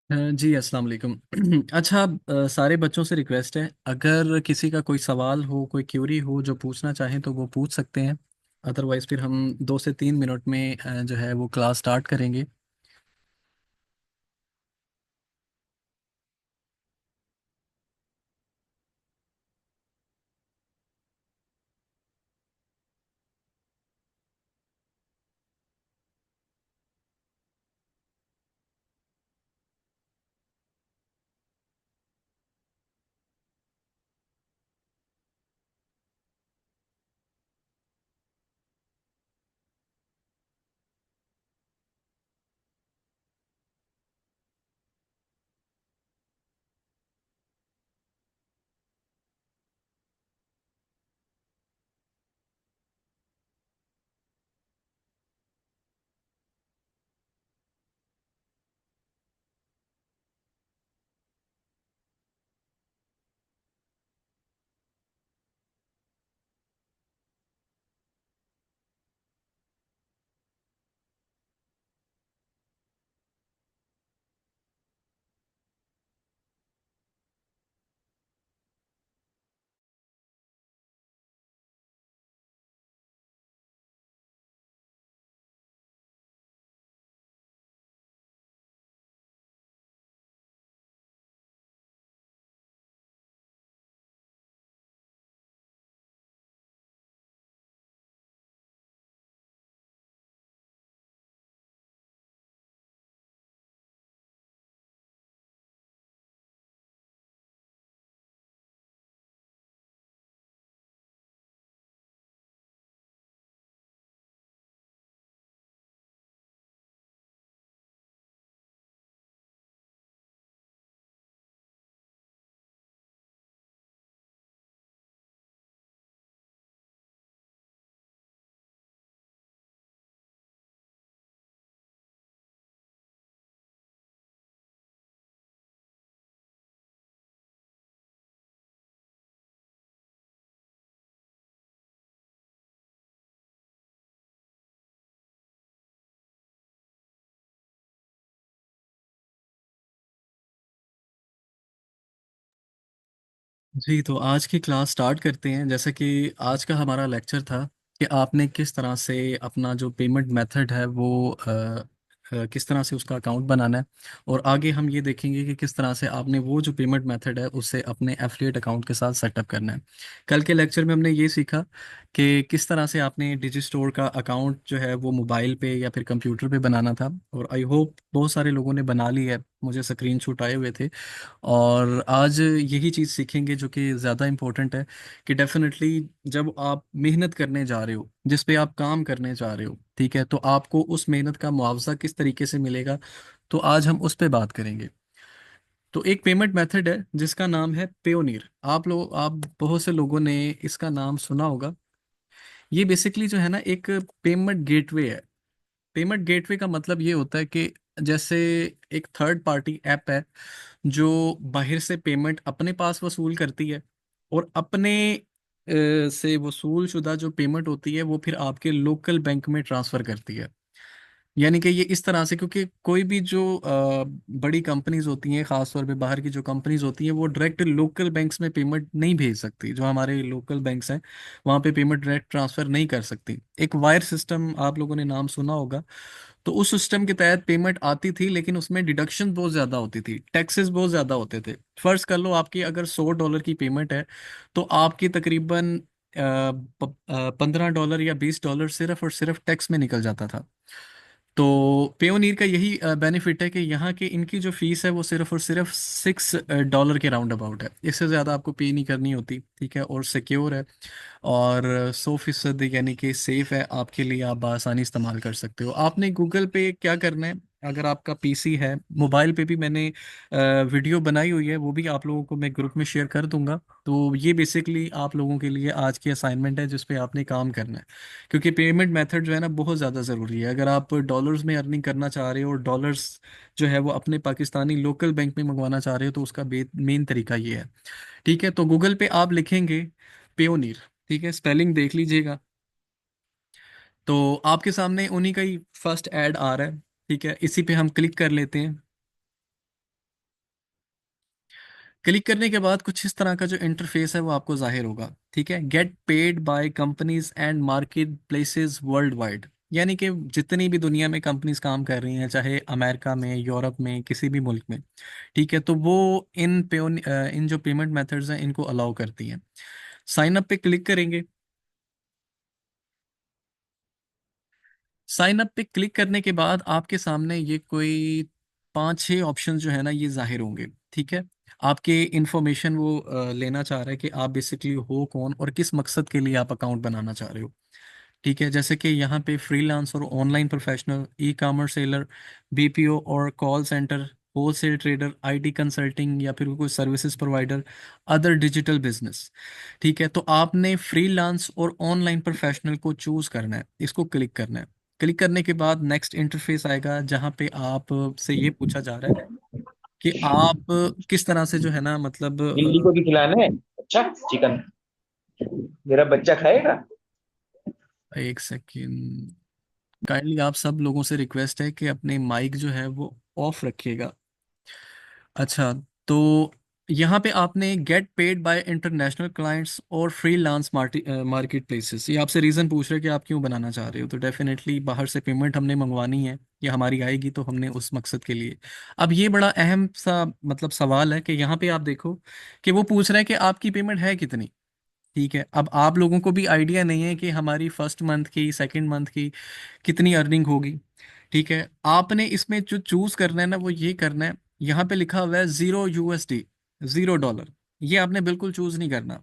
जी अस्सलाम वालेकुम। अच्छा, सारे बच्चों से रिक्वेस्ट है, अगर किसी का कोई सवाल हो, कोई क्यूरी हो जो पूछना चाहें तो वो पूछ सकते हैं। अदरवाइज फिर हम 2 से 3 मिनट में जो है वो क्लास स्टार्ट करेंगे। जी, तो आज की क्लास स्टार्ट करते हैं। जैसे कि आज का हमारा लेक्चर था कि आपने किस तरह से अपना जो पेमेंट मेथड है वो किस तरह से उसका अकाउंट बनाना है। और आगे हम ये देखेंगे कि किस तरह से आपने वो जो पेमेंट मेथड है उससे अपने एफिलिएट अकाउंट के साथ सेटअप करना है। कल के लेक्चर में हमने ये सीखा कि किस तरह से आपने डिजी स्टोर का अकाउंट जो है वो मोबाइल पे या फिर कंप्यूटर पे बनाना था। और आई होप बहुत सारे लोगों ने बना ली है, मुझे स्क्रीनशॉट आए हुए थे। और आज यही चीज़ सीखेंगे जो कि ज़्यादा इम्पोर्टेंट है, कि डेफिनेटली जब आप मेहनत करने जा रहे हो, जिस पे आप काम करने जा रहे हो, ठीक है, तो आपको उस मेहनत का मुआवजा किस तरीके से मिलेगा। तो आज हम उस पे बात करेंगे। तो एक पेमेंट मेथड है जिसका नाम है पेयोनीर। आप बहुत से लोगों ने इसका नाम सुना होगा। ये बेसिकली जो है ना एक पेमेंट गेटवे है। पेमेंट गेटवे का मतलब ये होता है कि जैसे एक थर्ड पार्टी ऐप है जो बाहर से पेमेंट अपने पास वसूल करती है, और अपने से वसूल शुदा जो पेमेंट होती है वो फिर आपके लोकल बैंक में ट्रांसफर करती है। यानी कि ये इस तरह से, क्योंकि कोई भी जो बड़ी कंपनीज होती हैं, खासतौर पे बाहर की जो कंपनीज होती हैं, वो डायरेक्ट लोकल बैंक्स में पेमेंट नहीं भेज सकती। जो हमारे लोकल बैंक्स हैं वहाँ पे पेमेंट डायरेक्ट ट्रांसफर नहीं कर सकती। एक वायर सिस्टम आप लोगों ने नाम सुना होगा। तो उस सिस्टम के तहत पेमेंट आती थी, लेकिन उसमें डिडक्शन बहुत ज्यादा होती थी, टैक्सेस बहुत ज्यादा होते थे। फर्ज कर लो आपकी अगर $100 की पेमेंट है, तो आपकी तकरीबन $15 या $20 सिर्फ और सिर्फ टैक्स में निकल जाता था। तो पेयोनीर का यही बेनिफिट है कि यहाँ के इनकी जो फीस है वो सिर्फ और सिर्फ $6 के राउंड अबाउट है। इससे ज़्यादा आपको पे नहीं करनी होती, ठीक है, और सिक्योर है, और 100% यानी कि सेफ है आपके लिए, आप आसानी इस्तेमाल कर सकते हो। आपने गूगल पे क्या करना है, अगर आपका पीसी है, मोबाइल पे भी मैंने वीडियो बनाई हुई है, वो भी आप लोगों को मैं ग्रुप में शेयर कर दूंगा। तो ये बेसिकली आप लोगों के लिए आज की असाइनमेंट है जिस पे आपने काम करना है, क्योंकि पेमेंट मेथड जो है ना बहुत ज़्यादा ज़रूरी है। अगर आप डॉलर्स में अर्निंग करना चाह रहे हो और डॉलर्स जो है वो अपने पाकिस्तानी लोकल बैंक में मंगवाना चाह रहे हो, तो उसका मेन तरीका ये है। ठीक है, तो गूगल पे आप लिखेंगे पेयोनीर, ठीक है, स्पेलिंग देख लीजिएगा। तो आपके सामने उन्हीं का ही फर्स्ट ऐड आ रहा है, ठीक है, इसी पे हम क्लिक कर लेते हैं। क्लिक करने के बाद कुछ इस तरह का जो इंटरफेस है वो आपको जाहिर होगा, ठीक है। Get paid by companies and market places world wide, यानी कि जितनी भी दुनिया में कंपनीज काम कर रही हैं, चाहे अमेरिका में, यूरोप में, किसी भी मुल्क में, ठीक है, तो वो इन जो पेमेंट मेथड्स हैं इनको अलाउ करती हैं। साइन अप पे क्लिक करेंगे। साइन अप पे क्लिक करने के बाद आपके सामने ये कोई 5-6 ऑप्शन जो है ना ये जाहिर होंगे, ठीक है। आपके इंफॉर्मेशन वो लेना चाह रहा है कि आप बेसिकली हो कौन और किस मकसद के लिए आप अकाउंट बनाना चाह रहे हो, ठीक है। जैसे कि यहाँ पे फ्रीलांस और online professional, e commerce seller, BPO और call centre, wholesale trader, IT consulting, या फिर कोई services provider, other digital business, ठीक है। तो आपने फ्रीलांस और ऑनलाइन प्रोफेशनल को चूज करना है, इसको क्लिक करना है। क्लिक करने के बाद नेक्स्ट इंटरफेस आएगा जहाँ पे आप से ये पूछा जा रहा है कि आप किस तरह से जो है ना, मतलब बिल्ली को भी खिलाना है। अच्छा, चिकन मेरा बच्चा खाएगा। एक सेकेंड, काइंडली आप सब लोगों से रिक्वेस्ट है कि अपने माइक जो है वो ऑफ रखिएगा। अच्छा, तो यहाँ पे आपने get paid by international clients और फ्रीलांस मार्केट प्लेसेस, ये आपसे रीज़न पूछ रहे हैं कि आप क्यों बनाना चाह रहे हो। तो डेफिनेटली बाहर से पेमेंट हमने मंगवानी है, या हमारी आएगी तो हमने उस मकसद के लिए। अब ये बड़ा अहम सा मतलब सवाल है कि यहाँ पे आप देखो कि वो पूछ रहे हैं कि आपकी पेमेंट है कितनी, ठीक है। अब आप लोगों को भी आइडिया नहीं है कि हमारी फर्स्ट मंथ की, सेकंड मंथ की कितनी अर्निंग होगी, ठीक है। आपने इसमें जो चूज करना है ना वो ये करना है, यहाँ पे लिखा हुआ है $0, $0, ये आपने बिल्कुल चूज नहीं करना।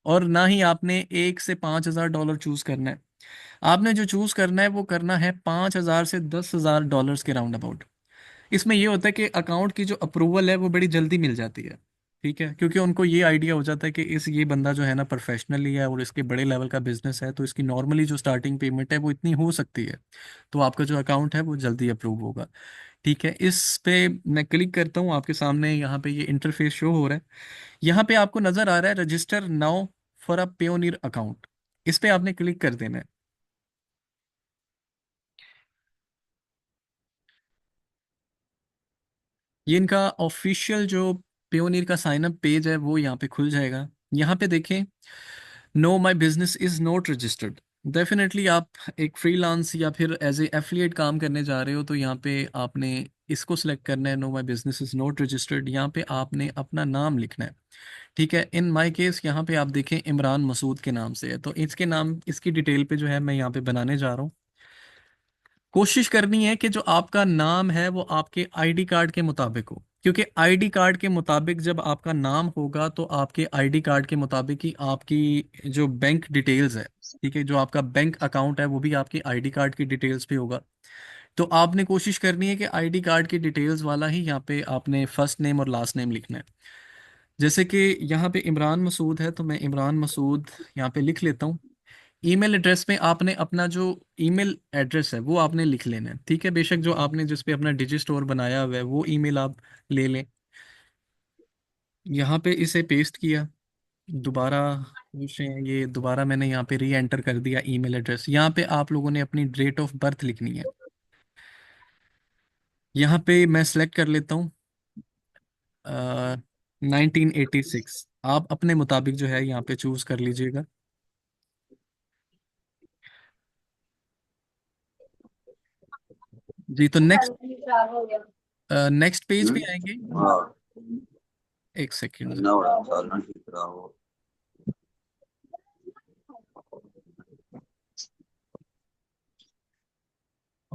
और ना ही आपने 1 से 5 हज़ार डॉलर चूज करना है। आपने जो चूज करना है वो करना है 5 हज़ार से 10 हज़ार डॉलर्स के राउंड अबाउट। इसमें ये होता है कि अकाउंट की जो अप्रूवल है वो बड़ी जल्दी मिल जाती है, ठीक है, क्योंकि उनको ये आइडिया हो जाता है कि ये बंदा जो है ना प्रोफेशनली है और इसके बड़े लेवल का बिजनेस है, तो इसकी नॉर्मली जो स्टार्टिंग पेमेंट है वो इतनी हो सकती है, तो आपका जो अकाउंट है वो जल्दी अप्रूव होगा, ठीक है। इस पे मैं क्लिक करता हूँ, आपके सामने यहाँ पे ये इंटरफेस शो हो रहा है। यहाँ पे आपको नजर आ रहा है register now for a Payoneer account, इस पे आपने क्लिक कर देना है। ये इनका ऑफिशियल जो पेयोनियर का साइन अप पेज है वो यहाँ पे खुल जाएगा। यहाँ पे देखें, know my business is not registered. Definitely आप एक फ्रीलांस या फिर एज ए एफिलिएट काम करने जा रहे हो, तो यहाँ पे आपने इसको सिलेक्ट करना है, know my business is not registered. यहाँ पे आपने अपना नाम लिखना है, ठीक है। इन माय केस यहाँ पे आप देखें इमरान मसूद के नाम से है, तो इसके नाम, इसकी डिटेल पे जो है मैं यहाँ पे बनाने जा रहा हूँ। कोशिश करनी है कि जो आपका नाम है वो आपके आईडी कार्ड के मुताबिक हो, क्योंकि आईडी कार्ड के मुताबिक जब आपका नाम होगा तो आपके आईडी कार्ड के मुताबिक ही आपकी जो बैंक डिटेल्स है, ठीक है, जो आपका बैंक अकाउंट है वो भी आपकी आईडी कार्ड की डिटेल्स पे होगा। तो आपने कोशिश करनी है कि आईडी कार्ड की डिटेल्स वाला ही यहाँ पे आपने फर्स्ट नेम और लास्ट नेम लिखना है। जैसे कि यहाँ पे इमरान मसूद है, तो मैं इमरान मसूद यहाँ पे लिख लेता हूँ। ईमेल एड्रेस में आपने अपना जो ईमेल एड्रेस है वो आपने लिख लेना है, ठीक है। बेशक जो आपने जिस पे अपना डिजी स्टोर बनाया हुआ है वो ईमेल आप ले लें। यहाँ पे इसे पेस्ट किया, दोबारा पूछे ये दोबारा मैंने यहाँ पे री एंटर कर दिया ईमेल एड्रेस। यहाँ पे आप लोगों ने अपनी डेट ऑफ बर्थ लिखनी है। यहाँ पे मैं सेलेक्ट कर लेता हूँ 1986। आप अपने मुताबिक जो है यहाँ पे चूज कर लीजिएगा। जी, तो नेक्स्ट पेज पे आएंगे। हाँ। एक सेकेंड। धन्ना उड़ा सालन की तरह हो।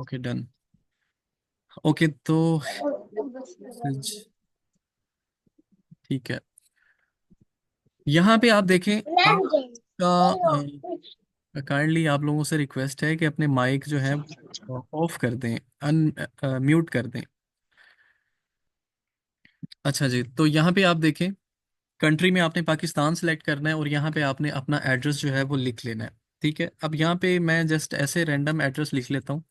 Okay done. ओके तो ठीक है, यहाँ पे आप देखें, आपका काइंडली आप लोगों से रिक्वेस्ट है कि अपने माइक जो है ऑफ कर दें, अन म्यूट कर दें। अच्छा जी, तो यहाँ पे आप देखें, कंट्री में आपने पाकिस्तान सेलेक्ट करना है और यहाँ पे आपने अपना एड्रेस जो है वो लिख लेना है। ठीक है, अब यहाँ पे मैं जस्ट ऐसे रैंडम एड्रेस लिख लेता हूँ।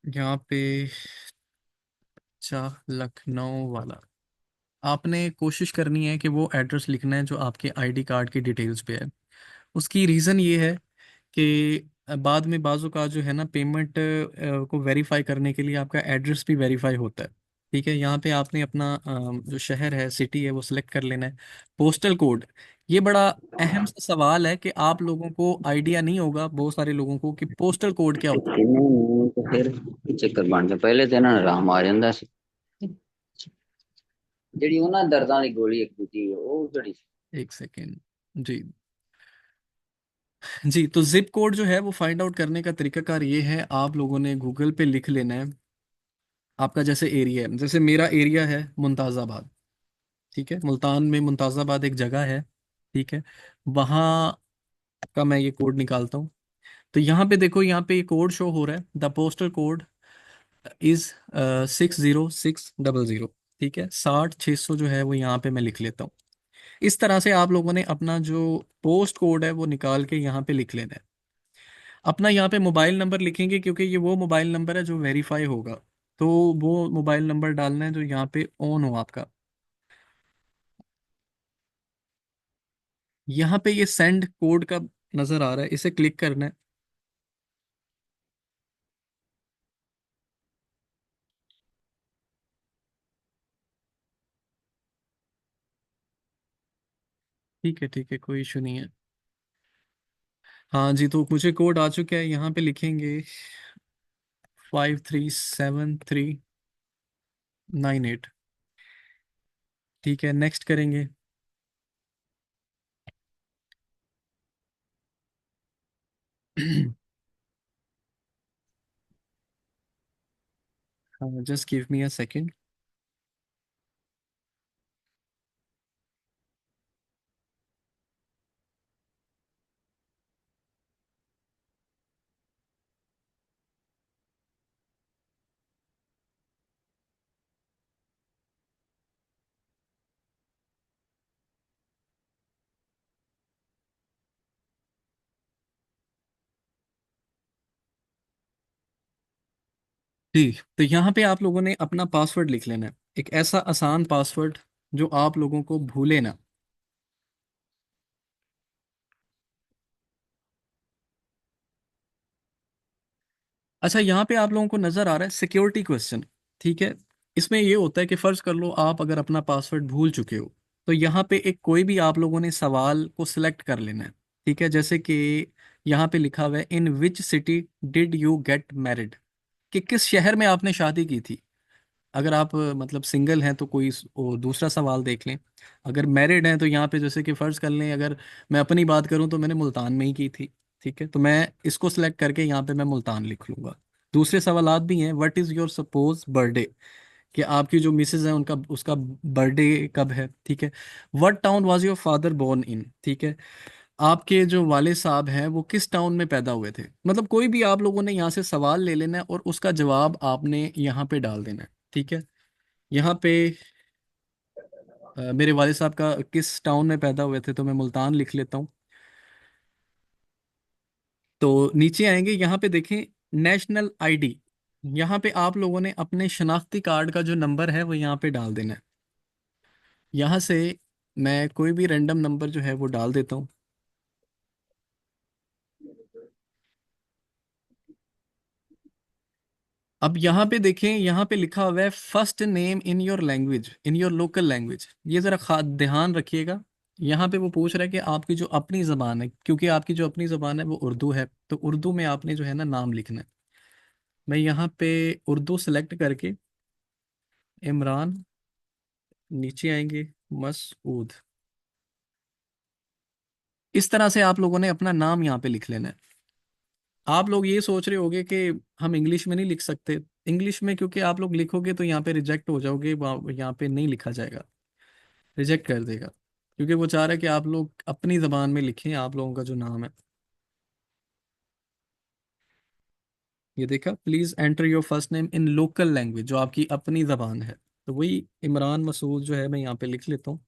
यहाँ पे अच्छा, लखनऊ वाला। आपने कोशिश करनी है कि वो एड्रेस लिखना है जो आपके आईडी कार्ड की डिटेल्स पे है। उसकी रीज़न ये है कि बाद में बाजू का जो है ना, पेमेंट को वेरीफाई करने के लिए आपका एड्रेस भी वेरीफाई होता है। ठीक है, यहाँ पे आपने अपना जो शहर है, सिटी है, वो सिलेक्ट कर लेना है। पोस्टल कोड, ये बड़ा अहम सा सवाल है कि आप लोगों को आइडिया नहीं होगा, बहुत सारे लोगों को, कि पोस्टल कोड क्या होता नहीं तो फिर ਚੱਕਰ ਬਣ ਜਾ ਪਹਿਲੇ ਤੇ ਇਹਨਾਂ ਨੂੰ ਆਰਾਮ ਆ ਜਾਂਦਾ ਸੀ ਜਿਹੜੀ ਉਹਨਾਂ ਦਰਦਾਂ ਦੀ ਗੋਲੀ ਇੱਕ ਦੂਜੀ ਉਹ ਜਿਹੜੀ है। एक सेकेंड जी। जी, तो जिप कोड जो है वो फाइंड आउट करने का तरीकाकार ये है, आप लोगों ने गूगल पे लिख लेना है आपका जैसे एरिया है। जैसे मेरा एरिया है मुमताज़ाबाद, ठीक है, मुल्तान में मुमताज़ाबाद एक जगह है। ठीक है, वहाँ का मैं ये कोड निकालता हूँ। तो यहाँ पे देखो, यहाँ पे ये कोड शो हो रहा है, द पोस्टल कोड इज 60600। ठीक है, 60 600 जो है वो यहाँ पे मैं लिख लेता हूँ। इस तरह से आप लोगों ने अपना जो पोस्ट कोड है वो निकाल के यहाँ पे लिख लेना है। अपना यहाँ पे मोबाइल नंबर लिखेंगे क्योंकि ये वो मोबाइल नंबर है जो वेरीफाई होगा। तो वो मोबाइल नंबर डालना है जो यहाँ पे ऑन हो आपका। यहाँ पे ये सेंड कोड का नजर आ रहा है, इसे क्लिक करना है। ठीक है, कोई इशू नहीं है। हाँ जी, तो मुझे कोड आ चुका है, यहाँ पे लिखेंगे 537398। ठीक है, नेक्स्ट करेंगे। हाँ, just give me a second. जी, तो यहाँ पे आप लोगों ने अपना पासवर्ड लिख लेना है, एक ऐसा आसान पासवर्ड जो आप लोगों को भूले ना। अच्छा, यहाँ पे आप लोगों को नजर आ रहा है सिक्योरिटी क्वेश्चन। ठीक है, इसमें ये होता है कि फर्ज कर लो आप अगर अपना पासवर्ड भूल चुके हो, तो यहाँ पे एक कोई भी आप लोगों ने सवाल को सिलेक्ट कर लेना है। ठीक है, जैसे कि यहाँ पे लिखा हुआ है, in which city did you get married, कि किस शहर में आपने शादी की थी। अगर आप मतलब सिंगल हैं तो कोई दूसरा सवाल देख लें। अगर मैरिड हैं तो यहाँ पे जैसे कि फ़र्ज़ कर लें, अगर मैं अपनी बात करूँ तो मैंने मुल्तान में ही की थी। ठीक है, तो मैं इसको सिलेक्ट करके यहाँ पे मैं मुल्तान लिख लूँगा। दूसरे सवालात भी हैं, what is your suppose birthday, कि आपकी जो मिसेज हैं उनका उसका बर्थडे कब है। ठीक है, what town was your father born in. ठीक है, आपके जो वाले साहब हैं वो किस टाउन में पैदा हुए थे। मतलब कोई भी आप लोगों ने यहाँ से सवाल ले लेना है और उसका जवाब आपने यहाँ पे डाल देना है। ठीक है, यहाँ पे मेरे वाले साहब का किस टाउन में पैदा हुए थे, तो मैं मुल्तान लिख लेता हूँ। तो नीचे आएंगे, यहाँ पे देखें नेशनल आईडी। यहाँ पे आप लोगों ने अपने शनाख्ती कार्ड का जो नंबर है वो यहाँ पे डाल देना है। यहाँ से मैं कोई भी रैंडम नंबर जो है वो डाल देता हूँ। अब यहाँ पे देखें, यहाँ पे लिखा हुआ है first name in your language, in your local language. ये ज़रा ध्यान रखिएगा। यहाँ पे वो पूछ रहा है कि आपकी जो अपनी ज़बान है, क्योंकि आपकी जो अपनी ज़बान है वो उर्दू है, तो उर्दू में आपने जो है ना नाम लिखना है। मैं यहाँ पे उर्दू सेलेक्ट करके इमरान, नीचे आएंगे मसूद। इस तरह से आप लोगों ने अपना नाम यहाँ पे लिख लेना है। आप लोग ये सोच रहे होगे कि हम इंग्लिश में नहीं लिख सकते। इंग्लिश में क्योंकि आप लोग लिखोगे तो यहाँ पे रिजेक्ट हो जाओगे, यहाँ पे नहीं लिखा जाएगा, रिजेक्ट कर देगा, क्योंकि वो चाह रहा है कि आप लोग अपनी जबान में लिखें आप लोगों का जो नाम है। ये देखा, please enter your first name in local language, जो आपकी अपनी जबान है। तो वही इमरान मसूद जो है, मैं यहाँ पे लिख लेता हूँ,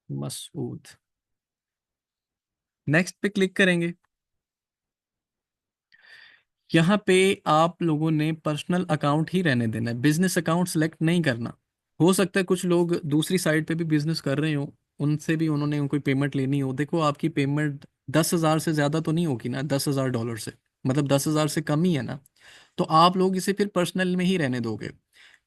मसूद। नेक्स्ट पे क्लिक करेंगे। यहाँ पे आप लोगों ने पर्सनल अकाउंट ही रहने देना है, बिजनेस अकाउंट सेलेक्ट नहीं करना। हो सकता है कुछ लोग दूसरी साइड पे भी बिजनेस कर रहे हो, उनसे भी उन्होंने कोई पेमेंट लेनी हो। देखो आपकी पेमेंट 10,000 से ज्यादा तो नहीं होगी ना, $10,000 से, मतलब 10,000 से कम ही है ना। तो आप लोग इसे फिर पर्सनल में ही रहने दोगे।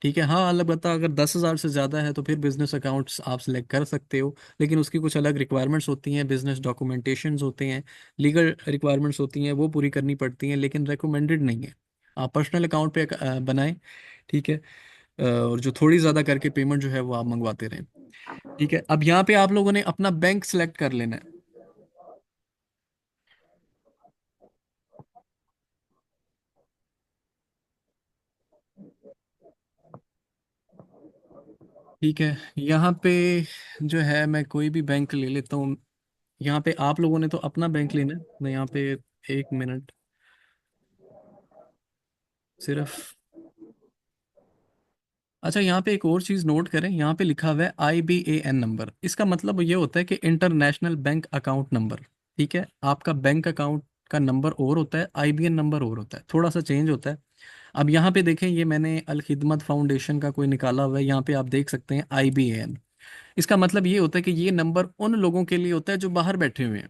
ठीक है, हाँ अलबत्ता अगर 10,000 से ज़्यादा है तो फिर बिजनेस अकाउंट्स आप सिलेक्ट कर सकते हो, लेकिन उसकी कुछ अलग रिक्वायरमेंट्स होती हैं, बिजनेस डॉक्यूमेंटेशंस होते हैं, लीगल रिक्वायरमेंट्स होती हैं, वो पूरी करनी पड़ती हैं, लेकिन रिकमेंडेड नहीं है। आप पर्सनल अकाउंट पे बनाएं। ठीक है। और जो थोड़ी ज़्यादा करके पेमेंट जो है वो आप मंगवाते रहें। ठीक है, अब यहाँ पे आप लोगों ने अपना बैंक सेलेक्ट कर लेना है। ठीक है, यहाँ पे जो है मैं कोई भी बैंक ले लेता हूँ। यहाँ पे आप लोगों ने तो अपना बैंक लेना है, मैं यहाँ पे, एक मिनट सिर्फ। अच्छा, यहाँ पे एक और चीज़ नोट करें, यहाँ पे लिखा हुआ है IBAN नंबर, इसका मतलब ये होता है कि इंटरनेशनल बैंक अकाउंट नंबर। ठीक है, आपका बैंक अकाउंट का नंबर और होता है, IBAN नंबर और होता है, थोड़ा सा चेंज होता है। अब यहाँ पे देखें, ये मैंने अल खिदमत फाउंडेशन का कोई निकाला हुआ है, यहाँ पे आप देख सकते हैं IBAN। इसका मतलब ये होता है कि ये नंबर उन लोगों के लिए होता है जो बाहर बैठे हुए हैं,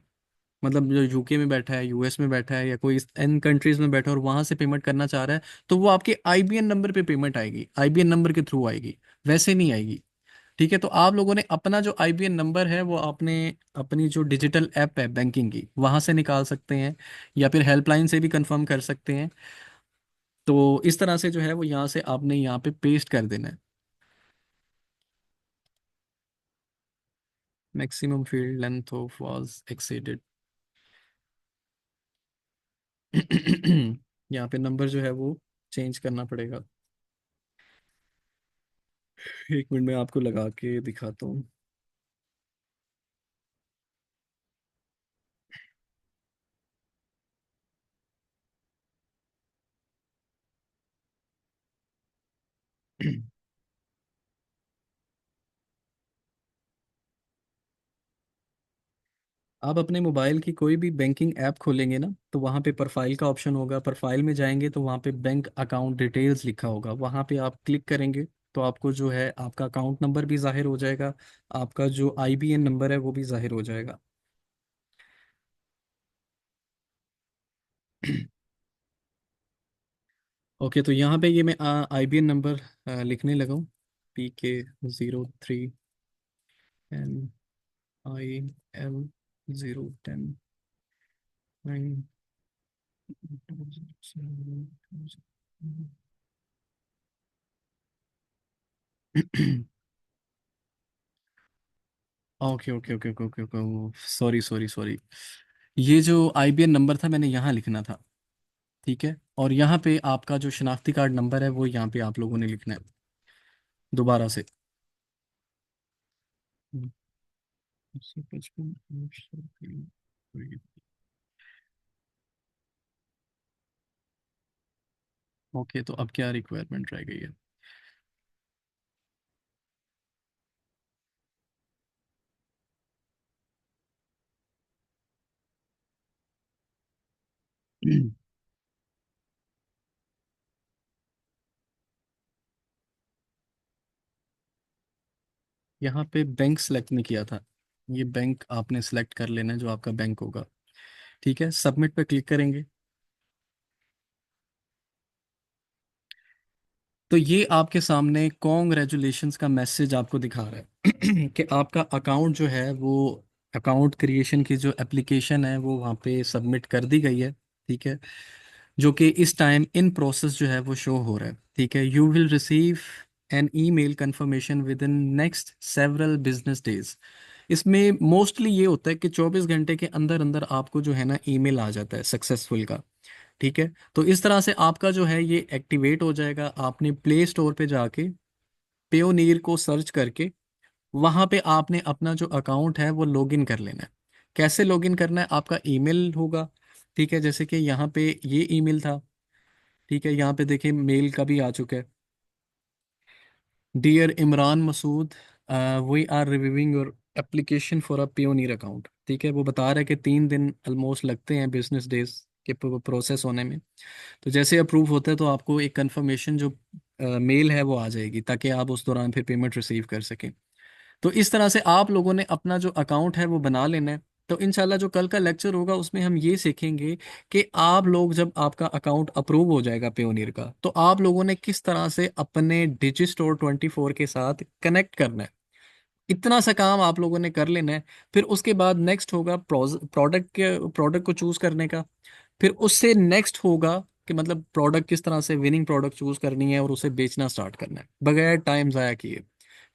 मतलब जो यूके में बैठा है, US में बैठा है, या कोई इन कंट्रीज में बैठा है और वहां से पेमेंट करना चाह रहा है, तो वो आपके IBAN नंबर पे पेमेंट आएगी, IBAन नंबर के थ्रू आएगी, वैसे नहीं आएगी। ठीक है, तो आप लोगों ने अपना जो IBAN नंबर है वो आपने अपनी जो डिजिटल ऐप है बैंकिंग की वहां से निकाल सकते हैं, या फिर हेल्पलाइन से भी कंफर्म कर सकते हैं। तो इस तरह से जो है वो यहाँ से आपने यहाँ पे पेस्ट कर देना है। Maximum field length of was exceeded. यहाँ पे नंबर जो है वो चेंज करना पड़ेगा। एक मिनट में आपको लगा के दिखाता हूँ। आप अपने मोबाइल की कोई भी बैंकिंग ऐप खोलेंगे ना, तो वहाँ पे प्रोफाइल का ऑप्शन होगा, प्रोफाइल में जाएंगे तो वहाँ पे बैंक अकाउंट डिटेल्स लिखा होगा, वहाँ पे आप क्लिक करेंगे तो आपको जो है आपका अकाउंट नंबर भी जाहिर हो जाएगा, आपका जो IBAN नंबर है वो भी जाहिर हो जाएगा। ओके, तो यहाँ पे ये मैं IBAN नंबर लिखने लगा हूँ, okay okay okay okay okay okay, sorry sorry sorry. ये जो IBAN नंबर था मैंने यहाँ लिखना था। ठीक है, और यहाँ पे आपका जो शनाख्ती कार्ड नंबर है वो यहाँ पे आप लोगों ने लिखना है दोबारा से। 155। ओके, तो अब क्या रिक्वायरमेंट रह गई है? यहाँ पे बैंक सेलेक्ट नहीं किया था, ये बैंक आपने सेलेक्ट कर लेना है जो आपका बैंक होगा। ठीक है, सबमिट पे क्लिक करेंगे। तो ये आपके सामने कॉन्ग्रेचुलेशंस का मैसेज आपको दिखा रहा है कि आपका अकाउंट जो है वो, अकाउंट क्रिएशन की जो एप्लीकेशन है वो वहाँ पे सबमिट कर दी गई है। ठीक है, जो कि इस टाइम इन प्रोसेस जो है वो शो हो रहा है। ठीक है, you will receive an email confirmation with in next several business days. इसमें मोस्टली ये होता है कि 24 घंटे के अंदर अंदर आपको जो है ना ईमेल आ जाता है सक्सेसफुल का। ठीक है, तो इस तरह से आपका जो है ये एक्टिवेट हो जाएगा। आपने प्ले स्टोर पे जाके पेयोनीर को सर्च करके वहां पे आपने अपना जो अकाउंट है वो लॉगिन कर लेना है। कैसे लॉगिन करना है? आपका ईमेल होगा। ठीक है, जैसे कि यहाँ पे ये ईमेल था। ठीक है, यहाँ पे देखिए मेल का भी आ चुका है। Dear Imran Masood, we are reviewing your application for a pioneer account. ठीक है, वो बता रहा है कि 3 दिन ऑलमोस्ट लगते हैं बिजनेस डेज के प्रोसेस होने में। तो जैसे अप्रूव होता है तो आपको एक कंफर्मेशन जो मेल है वो आ जाएगी, ताकि आप उस दौरान फिर पेमेंट रिसीव कर सकें। तो इस तरह से आप लोगों ने अपना जो अकाउंट है वो बना लेना है। तो इंशाल्लाह जो कल का लेक्चर होगा उसमें हम ये सीखेंगे कि आप लोग जब आपका अकाउंट अप्रूव हो जाएगा पेयोनियर का, तो आप लोगों ने किस तरह से अपने डिजिस्टोर 24 के साथ कनेक्ट करना है। इतना सा काम आप लोगों ने कर लेना है। फिर उसके बाद नेक्स्ट होगा प्रोडक्ट को चूज करने का। फिर उससे नेक्स्ट होगा कि मतलब प्रोडक्ट किस तरह से विनिंग प्रोडक्ट चूज करनी है और उसे बेचना स्टार्ट करना है बगैर टाइम जाया किए।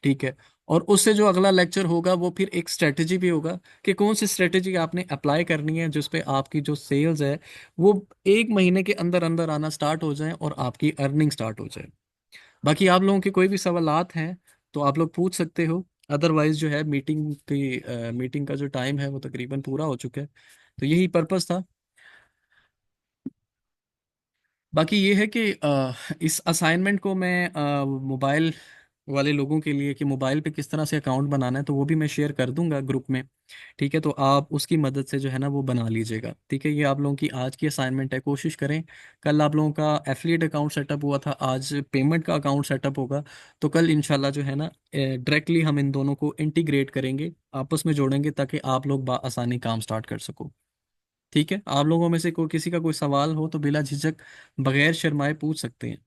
ठीक है, और उससे जो अगला लेक्चर होगा वो फिर एक स्ट्रेटेजी भी होगा कि कौन सी स्ट्रेटेजी आपने अप्लाई करनी है जिसपे आपकी जो सेल्स है वो 1 महीने के अंदर अंदर आना स्टार्ट हो जाए और आपकी अर्निंग स्टार्ट हो जाए। बाकी आप लोगों के कोई भी सवालात हैं तो आप लोग पूछ सकते हो। अदरवाइज जो है मीटिंग का जो टाइम है वो तकरीबन पूरा हो चुका है। तो यही पर्पस था। बाकी ये है कि इस असाइनमेंट को मैं मोबाइल वाले लोगों के लिए कि मोबाइल पे किस तरह से अकाउंट बनाना है तो वो भी मैं शेयर कर दूंगा ग्रुप में। ठीक है, तो आप उसकी मदद से जो है ना वो बना लीजिएगा। ठीक है, ये आप लोगों की आज की असाइनमेंट है। कोशिश करें, कल आप लोगों का एफिलिएट अकाउंट सेटअप हुआ था, आज पेमेंट का अकाउंट सेटअप होगा। तो कल इंशाल्लाह जो है ना डायरेक्टली हम इन दोनों को इंटीग्रेट करेंगे, आपस में जोड़ेंगे, ताकि आप लोग आसानी काम स्टार्ट कर सको। ठीक है, आप लोगों में से कोई किसी का कोई सवाल हो तो बिला झिझक बगैर शर्माए पूछ सकते हैं।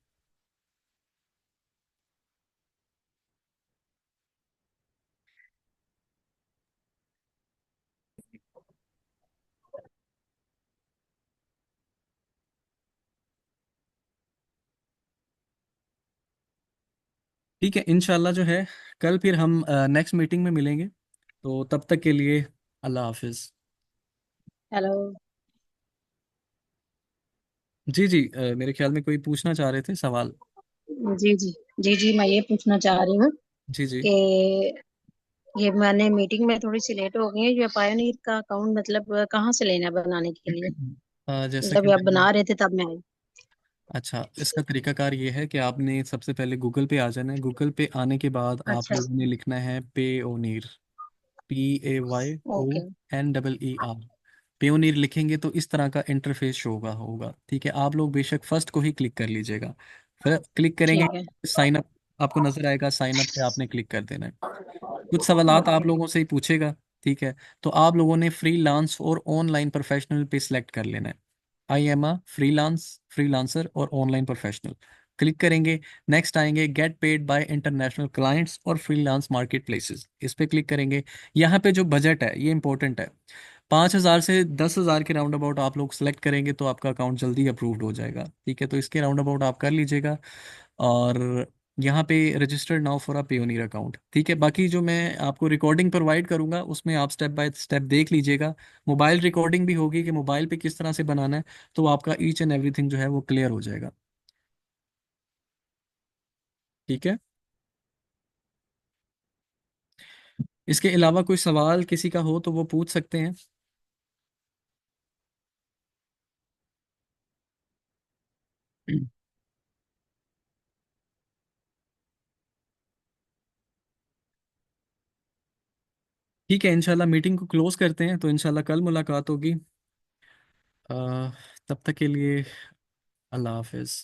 ठीक है, इंशाल्लाह जो है कल फिर हम नेक्स्ट मीटिंग में मिलेंगे। तो तब तक के लिए अल्लाह हाफिज। हेलो। जी जी, मेरे ख्याल में कोई पूछना चाह रहे थे सवाल। जी जी। जी जी, मैं ये पूछना चाह रही हूँ जी जी। कि ये मैंने मीटिंग में थोड़ी सी लेट हो गई है। ये पायोनीर का अकाउंट मतलब कहाँ से लेना है बनाने के लिए? जैसा कि मतलब ये आप मैंने, बना रहे थे तब मैं आई। अच्छा, इसका तरीकाकार ये है कि आपने सबसे पहले गूगल पे आ जाना है। गूगल पे आने के बाद आप अच्छा। लोगों ने लिखना है पे ओनीर, ओके। PAYONEER। पेयोनीर लिखेंगे तो इस तरह का इंटरफेस शो होगा। ठीक है, आप लोग बेशक फर्स्ट को ही क्लिक कर लीजिएगा। फिर क्लिक करेंगे, ठीक है। साइन अप आपको नजर आएगा, साइन अप पे आपने क्लिक कर देना है। कुछ सवालात आप ओके। लोगों से ही पूछेगा। ठीक है, तो आप लोगों ने फ्रीलांस और ऑनलाइन प्रोफेशनल पे सिलेक्ट कर लेना है। आई एम अ फ्रीलांसर और ऑनलाइन प्रोफेशनल क्लिक करेंगे। नेक्स्ट आएंगे get paid by international clients और फ्रीलांस मार्केट प्लेसेस, इस पे क्लिक करेंगे। यहाँ पे जो बजट है ये इंपॉर्टेंट है। 5,000 से 10,000 के राउंड अबाउट आप लोग सेलेक्ट करेंगे तो आपका अकाउंट जल्दी अप्रूव्ड हो जाएगा। ठीक है, तो इसके राउंड अबाउट आप कर लीजिएगा। और यहाँ पे registered now for a Payoneer account. ठीक है, बाकी जो मैं आपको रिकॉर्डिंग प्रोवाइड करूंगा उसमें आप स्टेप बाय स्टेप देख लीजिएगा। मोबाइल रिकॉर्डिंग भी होगी कि मोबाइल पे किस तरह से बनाना है, तो आपका ईच एंड एवरीथिंग जो है वो क्लियर हो जाएगा। ठीक है, इसके अलावा कोई सवाल किसी का हो तो वो पूछ सकते हैं। ठीक है, इंशाल्लाह मीटिंग को क्लोज करते हैं, तो इंशाल्लाह कल मुलाकात होगी। अ, तब तक के लिए अल्लाह हाफिज।